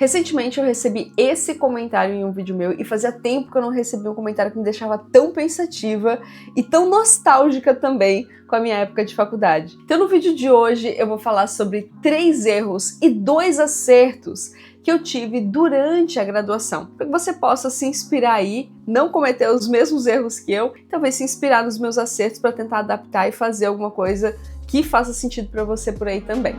Recentemente eu recebi esse comentário em um vídeo meu e fazia tempo que eu não recebia um comentário que me deixava tão pensativa e tão nostálgica também com a minha época de faculdade. Então no vídeo de hoje eu vou falar sobre 3 erros e 2 acertos que eu tive durante a graduação, para que você possa se inspirar aí, não cometer os mesmos erros que eu, e talvez se inspirar nos meus acertos para tentar adaptar e fazer alguma coisa que faça sentido para você por aí também.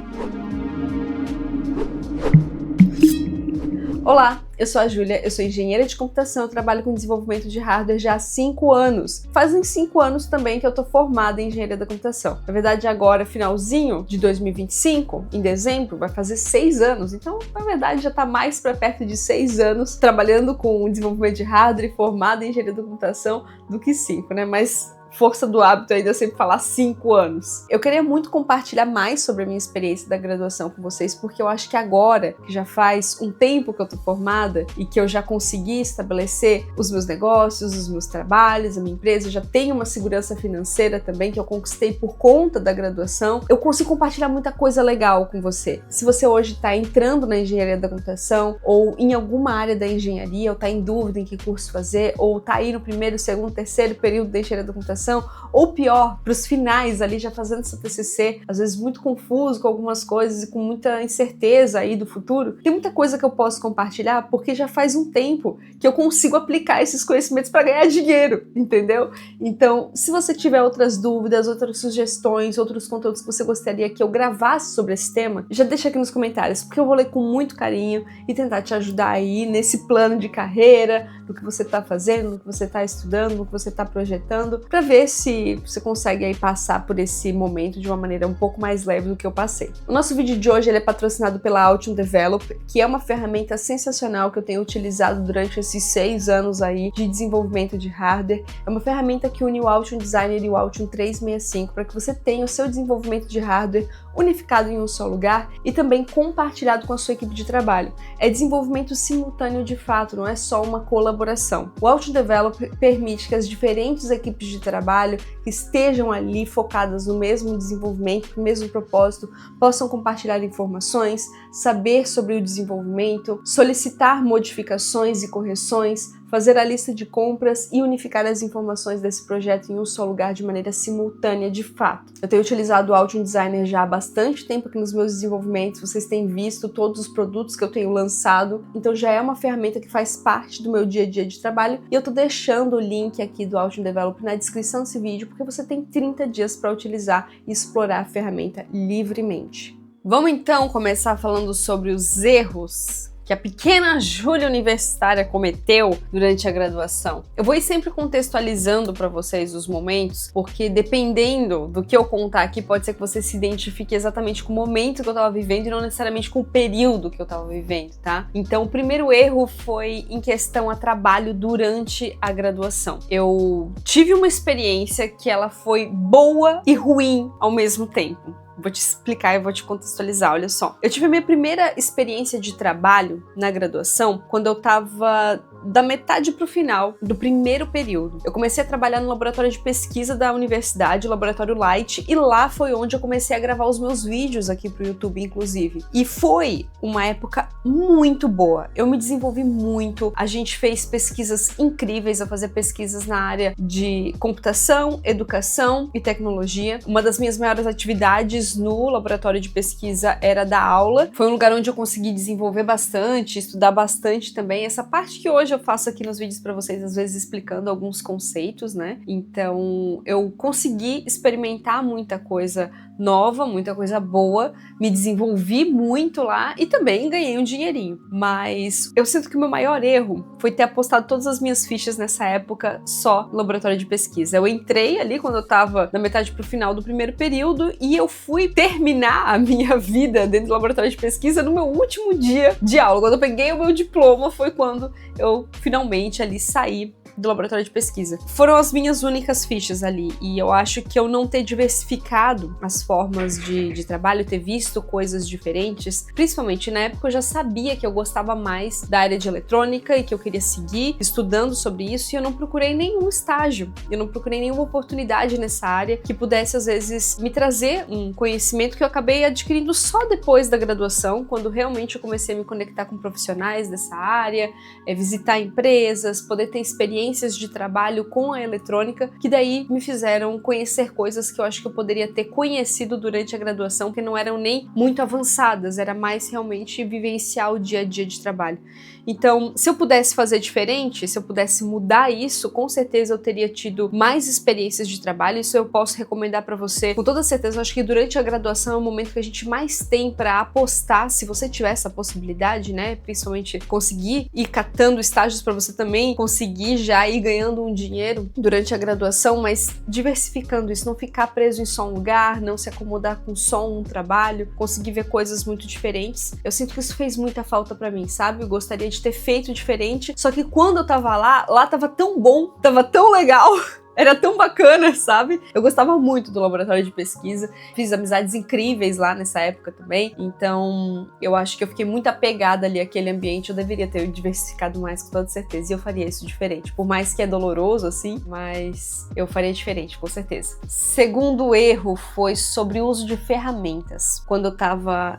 Olá, eu sou a Júlia, eu sou engenheira de computação, eu trabalho com desenvolvimento de hardware já há 5 anos. Fazem 5 anos também que eu tô formada em engenharia da computação. Na verdade, agora, finalzinho de 2025, em dezembro, vai fazer 6 anos. Então, na verdade, já tá mais para perto de 6 anos trabalhando com desenvolvimento de hardware e formada em engenharia da computação do que 5, né? Mas força do hábito ainda sempre falar 5 anos. Eu queria muito compartilhar mais sobre a minha experiência da graduação com vocês, porque eu acho que agora, que já faz um tempo que eu tô formada e que eu já consegui estabelecer os meus negócios, os meus trabalhos, a minha empresa, já tenho uma segurança financeira também que eu conquistei por conta da graduação, eu consigo compartilhar muita coisa legal com você. Se você hoje tá entrando na engenharia da computação ou em alguma área da engenharia, ou tá em dúvida em que curso fazer, ou tá aí no primeiro, segundo, terceiro período da engenharia da computação, ou pior, para os finais ali já fazendo seu TCC, às vezes muito confuso com algumas coisas e com muita incerteza aí do futuro, tem muita coisa que eu posso compartilhar porque já faz um tempo que eu consigo aplicar esses conhecimentos para ganhar dinheiro, entendeu? Então, se você tiver outras dúvidas, outras sugestões, outros conteúdos que você gostaria que eu gravasse sobre esse tema, já deixa aqui nos comentários, porque eu vou ler com muito carinho e tentar te ajudar aí nesse plano de carreira, no que você está fazendo, no que você está estudando, no que você está projetando, para ver se você consegue aí passar por esse momento de uma maneira um pouco mais leve do que eu passei. O nosso vídeo de hoje ele é patrocinado pela Altium Develop, que é uma ferramenta sensacional que eu tenho utilizado durante esses 6 anos aí de desenvolvimento de hardware. É uma ferramenta que une o Altium Designer e o Altium 365 para que você tenha o seu desenvolvimento de hardware unificado em um só lugar e também compartilhado com a sua equipe de trabalho. É desenvolvimento simultâneo de fato, não é só uma colaboração. O Altium Develop permite que as diferentes equipes de trabalho que estejam ali focadas no mesmo desenvolvimento, no mesmo propósito, possam compartilhar informações, saber sobre o desenvolvimento, solicitar modificações e correções, fazer a lista de compras e unificar as informações desse projeto em um só lugar de maneira simultânea de fato. Eu tenho utilizado o Altium Designer já há bastante tempo aqui nos meus desenvolvimentos, vocês têm visto todos os produtos que eu tenho lançado, então já é uma ferramenta que faz parte do meu dia a dia de trabalho e eu tô deixando o link aqui do Altium Develop na descrição desse vídeo porque você tem 30 dias para utilizar e explorar a ferramenta livremente. Vamos então começar falando sobre os erros que a pequena Júlia universitária cometeu durante a graduação. Eu vou ir sempre contextualizando para vocês os momentos, porque dependendo do que eu contar aqui, pode ser que você se identifique exatamente com o momento que eu estava vivendo e não necessariamente com o período que eu estava vivendo, tá? Então, o primeiro erro foi em questão a trabalho durante a graduação. Eu tive uma experiência que ela foi boa e ruim ao mesmo tempo. Vou te explicar e vou te contextualizar, olha só. Eu tive a minha primeira experiência de trabalho na graduação quando eu tava da metade pro final do primeiro período. Eu comecei a trabalhar no laboratório de pesquisa da universidade, o Laboratório Light, e lá foi onde eu comecei a gravar os meus vídeos aqui pro YouTube, inclusive. E foi uma época muito boa. Eu me desenvolvi muito, a gente fez pesquisas incríveis, eu fazia pesquisas na área de computação, educação e tecnologia. Uma das minhas maiores atividades no laboratório de pesquisa era dar aula. Foi um lugar onde eu consegui desenvolver bastante, estudar bastante também. Essa parte que hoje eu faço aqui nos vídeos para vocês, às vezes explicando alguns conceitos, né? Então eu consegui experimentar muita coisa nova, muita coisa boa, me desenvolvi muito lá e também ganhei um dinheirinho. Mas eu sinto que o meu maior erro foi ter apostado todas as minhas fichas nessa época só no laboratório de pesquisa. Eu entrei ali quando eu tava na metade pro final do primeiro período e eu fui terminar a minha vida dentro do laboratório de pesquisa no meu último dia de aula. Quando eu peguei o meu diploma foi quando eu finalmente ali saí do laboratório de pesquisa. Foram as minhas únicas fichas ali, e eu acho que eu não ter diversificado as formas de trabalho, ter visto coisas diferentes. Principalmente na época eu já sabia que eu gostava mais da área de eletrônica e que eu queria seguir estudando sobre isso, e eu não procurei nenhum estágio, eu não procurei nenhuma oportunidade nessa área que pudesse às vezes me trazer um conhecimento que eu acabei adquirindo só depois da graduação, quando realmente eu comecei a me conectar com profissionais dessa área, visitar empresas, poder ter experiências de trabalho com a eletrônica, que daí me fizeram conhecer coisas que eu acho que eu poderia ter conhecido durante a graduação, que não eram nem muito avançadas, era mais realmente vivenciar o dia a dia de trabalho. Então, se eu pudesse fazer diferente, se eu pudesse mudar isso, com certeza eu teria tido mais experiências de trabalho. Isso eu posso recomendar para você com toda certeza. Eu acho que durante a graduação é o momento que a gente mais tem para apostar, se você tiver essa possibilidade, né? Principalmente conseguir ir catando estágios para você também conseguir já ir ganhando um dinheiro durante a graduação, mas diversificando isso, não ficar preso em só um lugar, não se acomodar com só um trabalho, conseguir ver coisas muito diferentes. Eu sinto que isso fez muita falta para mim, sabe? Eu gostaria de ter feito diferente, só que quando eu tava lá tava tão bom, tava tão legal, era tão bacana, sabe? Eu gostava muito do laboratório de pesquisa, fiz amizades incríveis lá nessa época também, então eu acho que eu fiquei muito apegada ali àquele ambiente. Eu deveria ter diversificado mais, com toda certeza, e eu faria isso diferente, por mais que é doloroso assim, mas eu faria diferente, com certeza. Segundo erro foi sobre o uso de ferramentas. Quando eu tava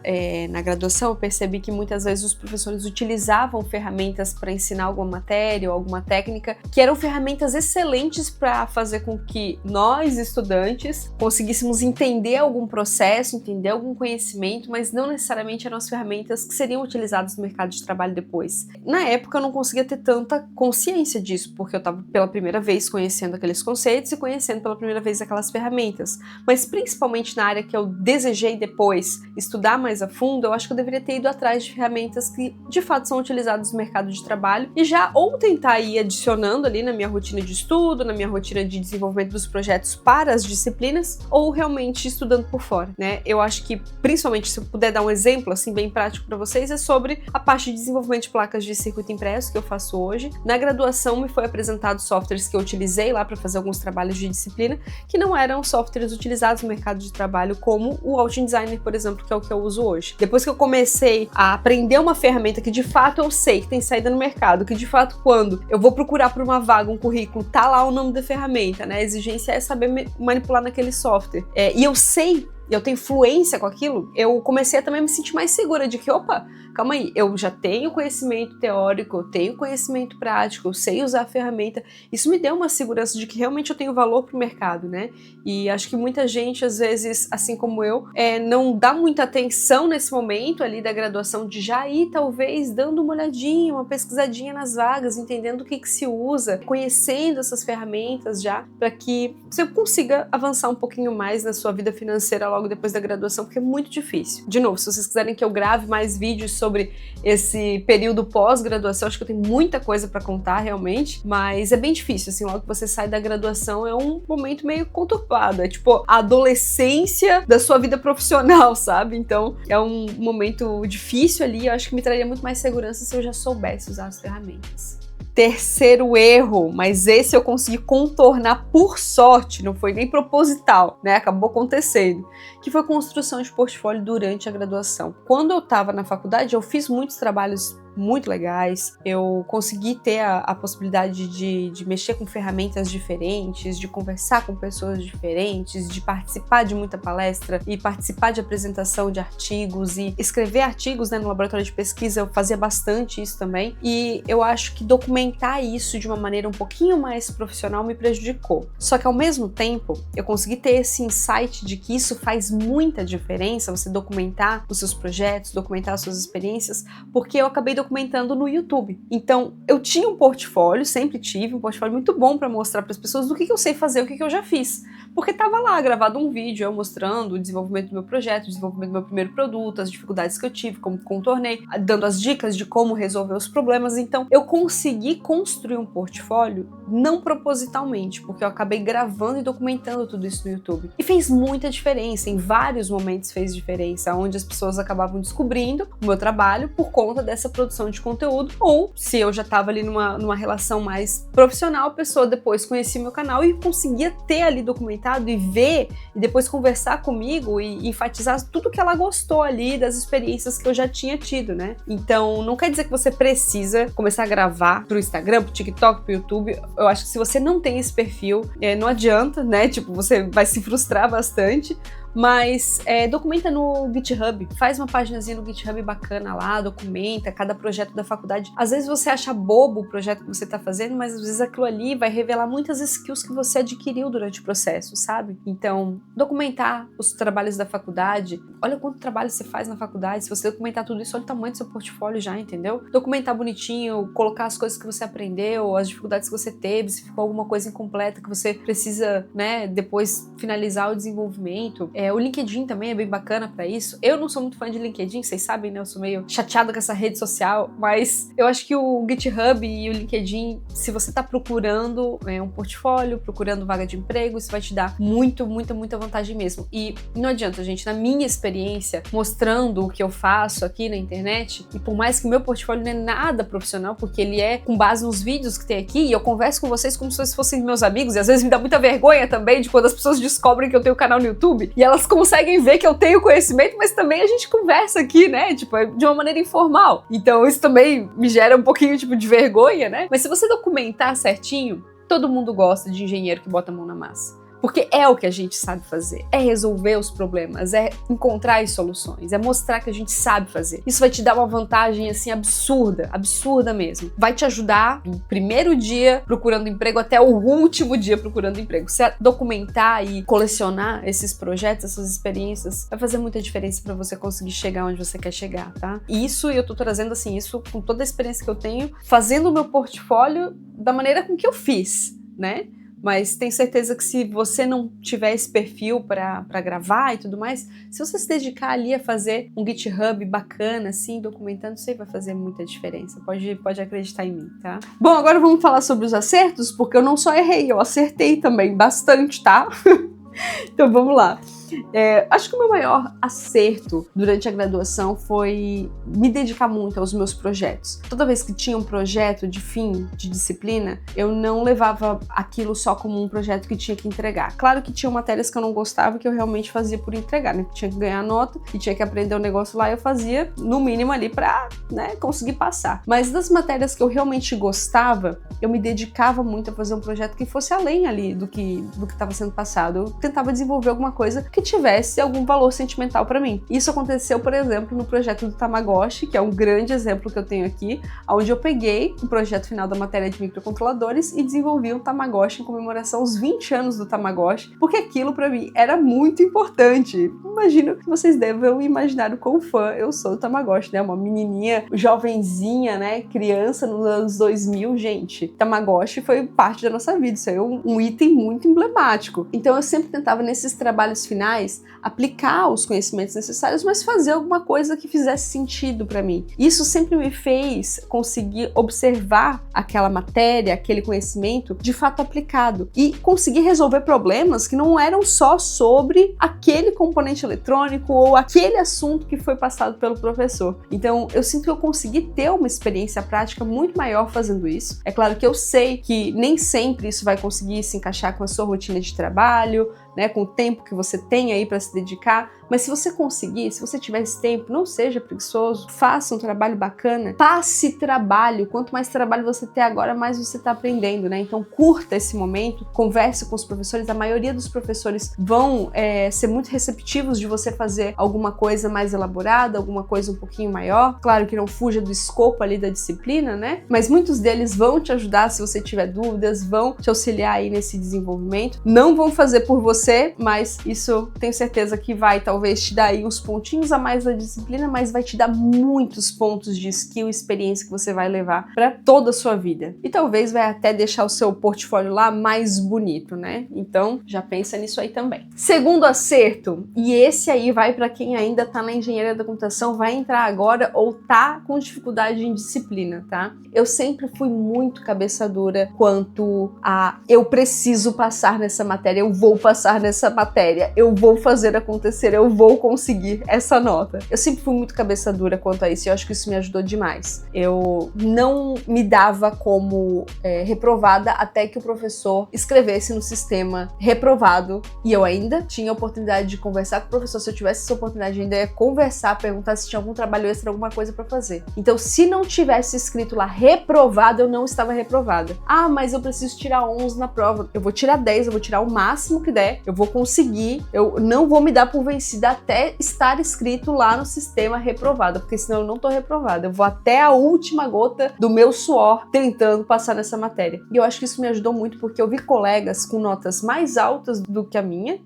na graduação, eu percebi que muitas vezes os professores utilizavam ferramentas para ensinar alguma matéria ou alguma técnica, que eram ferramentas excelentes para fazer com que nós, estudantes, conseguíssemos entender algum processo, entender algum conhecimento, mas não necessariamente eram as ferramentas que seriam utilizadas no mercado de trabalho depois. Na época eu não conseguia ter tanta consciência disso, porque eu estava pela primeira vez conhecendo aqueles conceitos e conhecendo pela primeira vez aquelas ferramentas, mas principalmente na área que eu desejei depois estudar mais a fundo, eu acho que eu deveria ter ido atrás de ferramentas que de fato são utilizadas no mercado de trabalho e já ou tentar ir adicionando ali na minha rotina de estudo, na minha rotina de desenvolvimento dos projetos para as disciplinas, ou realmente estudando por fora, né? Eu acho que, principalmente, se eu puder dar um exemplo, assim, bem prático para vocês, é sobre a parte de desenvolvimento de placas de circuito impresso que eu faço hoje. Na graduação me foi apresentado softwares que eu utilizei lá para fazer alguns trabalhos de disciplina, que não eram softwares utilizados no mercado de trabalho, como o Altium Designer, por exemplo, que é o que eu uso hoje. Depois que eu comecei a aprender uma ferramenta que de fato eu sei que tem saída no mercado, que de fato quando eu vou procurar por uma vaga, um currículo, tá lá o nome da ferramenta, né? A exigência é saber manipular naquele software. E eu sei, eu tenho fluência com aquilo, eu comecei a também me sentir mais segura de que, opa, calma aí, eu já tenho conhecimento teórico, eu tenho conhecimento prático, eu sei usar a ferramenta. Isso me deu uma segurança de que realmente eu tenho valor pro mercado, né? E acho que muita gente, às vezes, assim como eu, não dá muita atenção nesse momento ali da graduação de já ir, talvez, dando uma olhadinha, uma pesquisadinha nas vagas, entendendo o que se usa, conhecendo essas ferramentas já, para que você consiga avançar um pouquinho mais na sua vida financeira logo depois da graduação, porque é muito difícil. De novo, se vocês quiserem que eu grave mais vídeos sobre esse período pós-graduação, acho que eu tenho muita coisa para contar realmente, mas é bem difícil, assim, logo que você sai da graduação é um momento meio conturbado, é tipo a adolescência da sua vida profissional, sabe? Então é um momento difícil ali, eu acho que me traria muito mais segurança se eu já soubesse usar as ferramentas. Terceiro erro, mas esse eu consegui contornar por sorte, não foi nem proposital, né? Acabou acontecendo, que foi a construção de portfólio durante a graduação. Quando eu estava na faculdade, eu fiz muitos trabalhos muito legais, eu consegui ter a possibilidade de mexer com ferramentas diferentes, de conversar com pessoas diferentes, de participar de muita palestra e participar de apresentação de artigos e escrever artigos, né, no laboratório de pesquisa. Eu fazia bastante isso também, e eu acho que documentar isso de uma maneira um pouquinho mais profissional me prejudicou. Só que ao mesmo tempo, eu consegui ter esse insight de que isso faz muita diferença, você documentar os seus projetos, documentar as suas experiências, porque eu acabei documentando no YouTube. Então, eu tinha um portfólio, sempre tive um portfólio muito bom para mostrar para as pessoas do que eu sei fazer, o que eu já fiz. Porque tava lá gravado um vídeo eu mostrando o desenvolvimento do meu projeto, o desenvolvimento do meu primeiro produto, as dificuldades que eu tive, como contornei, dando as dicas de como resolver os problemas. Então, eu consegui construir um portfólio não propositalmente, porque eu acabei gravando e documentando tudo isso no YouTube. E fez muita diferença, em vários momentos fez diferença, onde as pessoas acabavam descobrindo o meu trabalho por conta dessa produção de conteúdo, ou se eu já estava ali numa relação mais profissional, a pessoa depois conhecia meu canal e conseguia ter ali documentado documentado e ver e depois conversar comigo e enfatizar tudo que ela gostou ali das experiências que eu já tinha tido, né? Então, não quer dizer que você precisa começar a gravar pro Instagram, pro TikTok, pro YouTube. Eu acho que se você não tem esse perfil, não adianta, né? Tipo, você vai se frustrar bastante. Mas documenta no GitHub, faz uma paginazinha no GitHub bacana lá, documenta cada projeto da faculdade. Às vezes você acha bobo o projeto que você tá fazendo, mas às vezes aquilo ali vai revelar muitas skills que você adquiriu durante o processo, sabe? Então, documentar os trabalhos da faculdade, olha quanto trabalho você faz na faculdade, se você documentar tudo isso, olha o tamanho do seu portfólio já, entendeu? Documentar bonitinho, colocar as coisas que você aprendeu, as dificuldades que você teve, se ficou alguma coisa incompleta que você precisa, né, depois finalizar o desenvolvimento. O LinkedIn também é bem bacana pra isso. Eu não sou muito fã de LinkedIn, vocês sabem, né? Eu sou meio chateada com essa rede social, mas eu acho que o GitHub e o LinkedIn, se você tá procurando um portfólio, procurando vaga de emprego, isso vai te dar muita vantagem mesmo. E não adianta, gente, na minha experiência, mostrando o que eu faço aqui na internet, e por mais que o meu portfólio não é nada profissional, porque ele é com base nos vídeos que tem aqui, e eu converso com vocês como se vocês fossem meus amigos, e às vezes me dá muita vergonha também de quando as pessoas descobrem que eu tenho um canal no YouTube, e elas conseguem ver que eu tenho conhecimento, mas também a gente conversa aqui, né? Tipo, de uma maneira informal. Então isso também me gera um pouquinho, tipo, de vergonha, né? Mas se você documentar certinho, todo mundo gosta de engenheiro que bota a mão na massa. Porque é o que a gente sabe fazer, é resolver os problemas, é encontrar as soluções, é mostrar que a gente sabe fazer. Isso vai te dar uma vantagem, assim, absurda mesmo. Vai te ajudar do primeiro dia procurando emprego até o último dia procurando emprego. Você documentar e colecionar esses projetos, essas experiências, vai fazer muita diferença para você conseguir chegar onde você quer chegar, tá? E isso eu tô trazendo, assim, isso com toda a experiência que eu tenho, fazendo o meu portfólio da maneira com que eu fiz, né? Mas tenho certeza que se você não tiver esse perfil para gravar e tudo mais, se você se dedicar ali a fazer um GitHub bacana, assim, documentando, isso aí vai fazer muita diferença. Pode acreditar em mim, tá? Bom, agora vamos falar sobre os acertos, porque eu não só errei, eu acertei também bastante, tá? Então vamos lá. Acho que o meu maior acerto durante a graduação foi me dedicar muito aos meus projetos. Toda vez que tinha um projeto de fim de disciplina, eu não levava aquilo só como um projeto que tinha que entregar. Claro que tinha matérias que eu não gostava, que eu realmente fazia por entregar, né? Tinha que ganhar nota e tinha que aprender o negócio lá, eu fazia no mínimo ali pra, né, conseguir passar. Mas das matérias que eu realmente gostava, eu me dedicava muito a fazer um projeto que fosse além ali do que estava sendo passado. Eu tentava desenvolver alguma coisa que tivesse algum valor sentimental para mim. Isso aconteceu, por exemplo, no projeto do Tamagotchi, que é um grande exemplo que eu tenho aqui, onde eu peguei o projeto final da matéria de microcontroladores e desenvolvi um Tamagotchi em comemoração aos 20 anos do Tamagotchi, porque aquilo para mim era muito importante. Imagino que vocês devem imaginar o quão fã eu sou do Tamagotchi, né? Uma menininha jovenzinha, né? Criança nos anos 2000, gente. Tamagotchi foi parte da nossa vida, isso é um item muito emblemático. Então eu sempre tentava nesses trabalhos finais aplicar os conhecimentos necessários, mas fazer alguma coisa que fizesse sentido para mim. Isso sempre me fez conseguir observar aquela matéria, aquele conhecimento de fato aplicado e conseguir resolver problemas que não eram só sobre aquele componente eletrônico ou aquele assunto que foi passado pelo professor. Então eu sinto que eu consegui ter uma experiência prática muito maior fazendo isso. É claro que eu sei que nem sempre isso vai conseguir se encaixar com a sua rotina de trabalho, né, com o tempo que você tem aí para se dedicar, mas se você conseguir, se você tiver esse tempo, não seja preguiçoso, faça um trabalho bacana, passe trabalho, quanto mais trabalho você ter agora, mais você está aprendendo, né, então curta esse momento, converse com os professores, a maioria dos professores vão ser muito receptivos de você fazer alguma coisa mais elaborada, alguma coisa um pouquinho maior, claro que não fuja do escopo ali da disciplina, né, mas muitos deles vão te ajudar se você tiver dúvidas, vão te auxiliar aí nesse desenvolvimento, não vão fazer por você, mas isso tenho certeza que vai talvez te dar aí uns pontinhos a mais da disciplina, mas vai te dar muitos pontos de skill e experiência que você vai levar para toda a sua vida. E talvez vai até deixar o seu portfólio lá mais bonito, né? Então já pensa nisso aí também. Segundo acerto, e esse aí vai para quem ainda tá na engenharia da computação, vai entrar agora ou tá com dificuldade em disciplina, tá? Eu sempre fui muito cabeça dura quanto a eu preciso passar nessa matéria, eu vou passar nessa matéria, eu vou fazer acontecer, eu eu vou conseguir essa nota. Eu sempre fui muito cabeça dura quanto a isso e eu acho que isso me ajudou demais. Eu não me dava como reprovada até que o professor escrevesse no sistema reprovado, e eu ainda tinha a oportunidade de conversar com o professor. Se eu tivesse essa oportunidade, ainda ia conversar, perguntar se tinha algum trabalho extra, alguma coisa pra fazer. Então, se não tivesse escrito lá reprovado, eu não estava reprovada. Ah, mas eu preciso tirar 11 na prova. Eu vou tirar 10, eu vou tirar o máximo que der, eu vou conseguir, eu não vou me dar por vencida até estar escrito lá no sistema reprovada, porque senão eu não tô reprovada. Eu vou até a última gota do meu suor tentando passar nessa matéria. E eu acho que isso me ajudou muito, porque eu vi colegas com notas mais altas do que a minha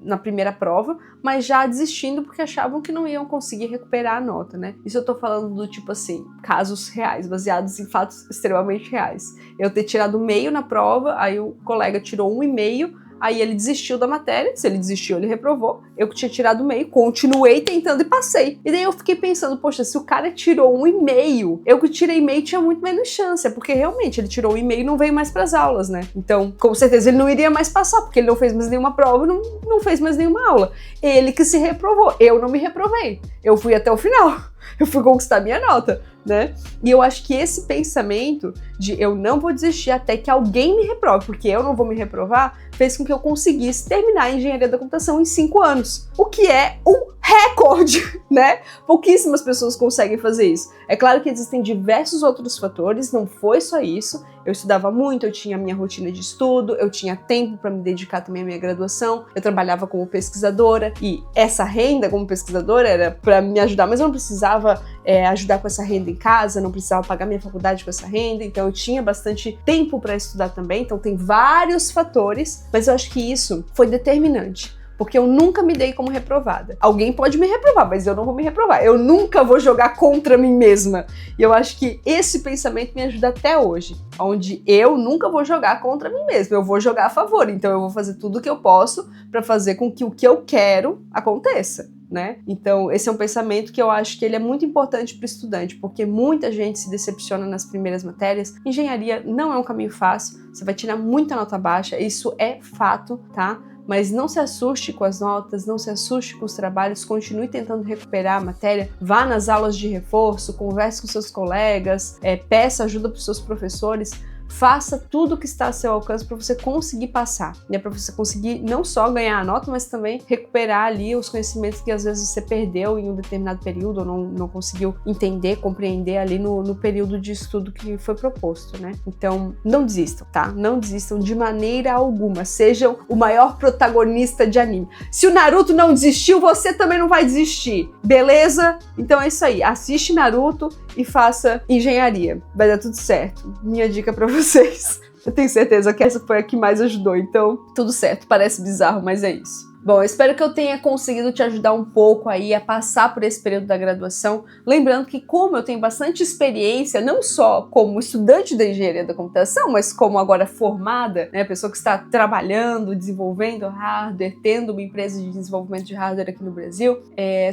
na primeira prova, mas já desistindo porque achavam que não iam conseguir recuperar a nota, né? Isso eu tô falando do tipo assim, casos reais, baseados em fatos extremamente reais. Eu ter tirado meio na prova, aí o colega tirou 1,5, aí ele desistiu da matéria. Se ele desistiu, ele reprovou. Eu que tinha tirado meio, continuei tentando e passei. E daí eu fiquei pensando, poxa, se o cara tirou 1,5, eu que tirei meio tinha muito menos chance, é porque realmente ele tirou 1,5 e não veio mais pras aulas, né? Então, com certeza ele não iria mais passar, porque ele não fez mais nenhuma prova, não fez mais nenhuma aula. Ele que se reprovou, eu não me reprovei. Eu fui até o final. Eu fui conquistar minha nota, né? E eu acho que esse pensamento de eu não vou desistir até que alguém me reprove, porque eu não vou me reprovar, fez com que eu conseguisse terminar a engenharia da computação em 5 anos, o que é um recorde, né? Pouquíssimas pessoas conseguem fazer isso. É claro que existem diversos outros fatores, não foi só isso. Eu estudava muito, eu tinha a minha rotina de estudo, eu tinha tempo para me dedicar também à minha graduação, eu trabalhava como pesquisadora e essa renda como pesquisadora era para me ajudar, mas eu não precisava ajudar com essa renda em casa, não precisava pagar minha faculdade com essa renda, então eu tinha bastante tempo para estudar também, então tem vários fatores, mas eu acho que isso foi determinante. Porque eu nunca me dei como reprovada. Alguém pode me reprovar, mas eu não vou me reprovar. Eu nunca vou jogar contra mim mesma. E eu acho que esse pensamento me ajuda até hoje. Onde eu nunca vou jogar contra mim mesma. Eu vou jogar a favor. Então eu vou fazer tudo o que eu posso para fazer com que o que eu quero aconteça, né? Então esse é um pensamento que eu acho que ele é muito importante para o estudante, porque muita gente se decepciona nas primeiras matérias. Engenharia não é um caminho fácil. Você vai tirar muita nota baixa. Isso é fato, tá? Mas não se assuste com as notas, não se assuste com os trabalhos, continue tentando recuperar a matéria, vá nas aulas de reforço, converse com seus colegas, peça ajuda para os seus professores, faça tudo o que está a seu alcance para você conseguir passar, né? Para você conseguir não só ganhar a nota, mas também recuperar ali os conhecimentos que às vezes você perdeu em um determinado período ou não conseguiu entender, compreender ali no período de estudo que foi proposto, né? Então, não desistam, tá? Não desistam de maneira alguma. Sejam o maior protagonista de anime. Se o Naruto não desistiu, você também não vai desistir, beleza? Então é isso aí. Assiste Naruto e faça engenharia. Vai dar tudo certo. Minha dica pra vocês. Eu tenho certeza que essa foi a que mais ajudou, então tudo certo. Parece bizarro, mas é isso. Bom, eu espero que eu tenha conseguido te ajudar um pouco aí a passar por esse período da graduação. Lembrando que como eu tenho bastante experiência, não só como estudante da engenharia da computação, mas como agora formada, né, pessoa que está trabalhando, desenvolvendo hardware, tendo uma empresa de desenvolvimento de hardware aqui no Brasil.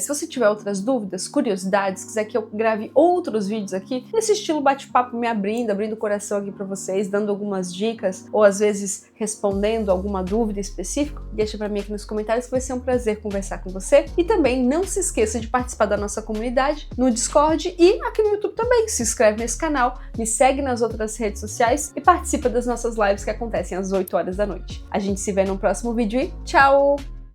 Se você tiver outras dúvidas, curiosidades, quiser que eu grave outros vídeos aqui, nesse estilo bate-papo, me abrindo o coração aqui para vocês, dando algumas dicas, ou às vezes respondendo alguma dúvida específica, deixa para mim aqui nos comentários que vai ser um prazer conversar com você. E também não se esqueça de participar da nossa comunidade no Discord e aqui no YouTube também. Se inscreve nesse canal, me segue nas outras redes sociais e participa das nossas lives que acontecem às 8 horas da noite. A gente se vê no próximo vídeo e tchau!